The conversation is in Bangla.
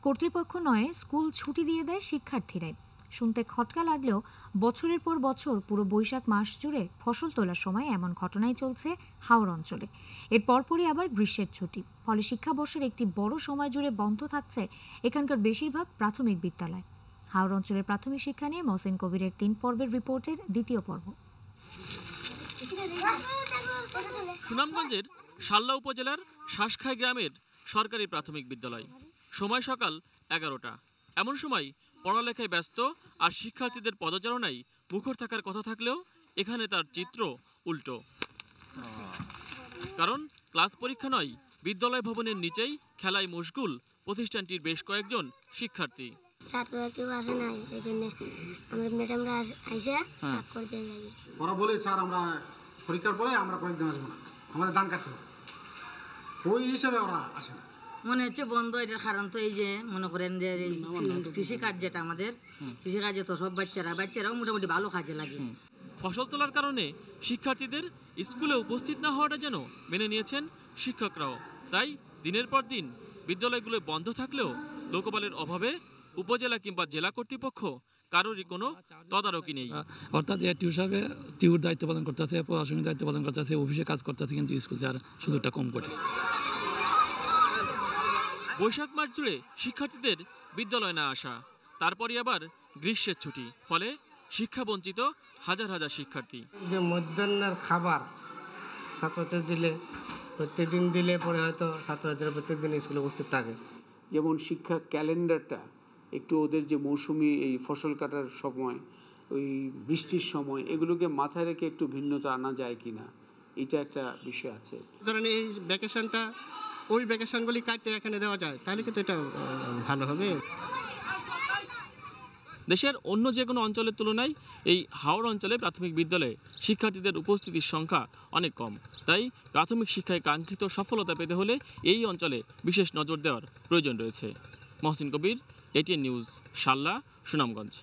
কর্তৃপক্ষ নয়, স্কুল ছুটি দিয়ে দেয় শিক্ষার্থীরাই। শুনতে খটকা লাগলেও বছরের পর বছর পুরো বৈশাখ মাস জুড়ে ফসল তোলার সময় এমন ঘটনাই চলছে হাওড় অঞ্চলে। এর পরপরই আবার গ্রীষ্মের ছুটি, ফলে শিক্ষাবর্ষের একটি বড় সময় জুড়ে বন্ধ থাকছে এখানকার বেশিরভাগ প্রাথমিক বিদ্যালয়। হাওড় অঞ্চলের প্রাথমিক শিক্ষা নিয়ে মহসিন কবিরের 3 পর্বের রিপোর্টের দ্বিতীয় পর্ব। সুনামগঞ্জের শাল্লা উপজেলার শাসখাই গ্রামের সরকারি প্রাথমিক বিদ্যালয়। সময় সকাল 11টা। এমন সময় পড়ালেখায় ব্যস্ত আর শিক্ষার্থীদের পদচারণায় মুখর থাকার কথা থাকলেও এখানে তার চিত্র উল্টো। কারণ ক্লাস পরীক্ষা নয়, বিদ্যালয় ভবনের নিচেই খেলায় মশগুল প্রতিষ্ঠানটির বেশ কয়েকজন শিক্ষার্থী। ছাত্ররা কেউ আসে নাই, এই জন্য আমরা ম্যাডামরা আইসা সাফ করে দিয়ে যাই। ওরা বলে স্যার আমরা পরীক্ষার পরে আমরা কয়েকদিন আসবো না, আমাদের ধান কাটতে হবে, ওই হিসাবে ওরা আসে না। মনে হচ্ছে বন্ধ। এটার কারণ তো এই যে মনে করেন যে কৃষিকাজ, যেটা আমাদের কৃষিকাজে তো সব বাচ্চারাও মোটামুটি ভালো কাজে লাগে। ফসল তোলার কারণে শিক্ষার্থীদের স্কুলে উপস্থিত না হওয়াটা যেন মেনে নিয়েছেন শিক্ষকরাও। তাই দিনের পর দিন বিদ্যালয়গুলো বন্ধ থাকলেও লোকবলের অভাবে উপজেলা কিংবা জেলা কর্তৃপক্ষ কারোরই কোনো তদারকি নেই। অর্থাৎ টিউর দায়িত্ব পালন করতে আছে, প্রশাসনিক দায়িত্ব পালন করতে আছে, অফিসে কাজ করতে আছে, কিন্তু স্কুল যাওয়ার সুযোগটা কম করে। বৈশাখ মাস জুড়ে শিক্ষার্থীদের বিদ্যালয় না আসা, তারপরে আবার গ্রীষ্মের ছুটি, ফলে শিক্ষা বঞ্চিত হাজার হাজার শিক্ষার্থী। যে মধ্যাহ্নের খাবার ছাত্রদের দিলে, প্রত্যেকদিন দিলে পরে হয়তো ছাত্রদের প্রত্যেকদিন স্কুলে উপস্থিত থাকে। যেমন শিক্ষা ক্যালেন্ডারটা একটু ওদের যে মৌসুমি এই ফসল কাটার সময়, ওই বৃষ্টির সময়, এগুলোকে মাথায় রেখে একটু ভিন্নতা আনা যায় কিনা, এটা একটা বিষয় আছে। ধরেন এই ভ্যাকেশনটা ওই ভ্যাকেশনগুলি কাটতে এখানে দেওয়া যায়, তাহলে কিন্তু এটা ভালো হবে। দেশের অন্য যে কোনো অঞ্চলের তুলনায় এই হাওড় অঞ্চলে প্রাথমিক বিদ্যালয়ে শিক্ষার্থীদের উপস্থিতির সংখ্যা অনেক কম। তাই প্রাথমিক শিক্ষায় কাঙ্ক্ষিত সফলতা পেতে হলে এই অঞ্চলে বিশেষ নজর দেওয়ার প্রয়োজন রয়েছে। মহসিন কবির, এটিএন নিউজ, শাল্লা, সুনামগঞ্জ।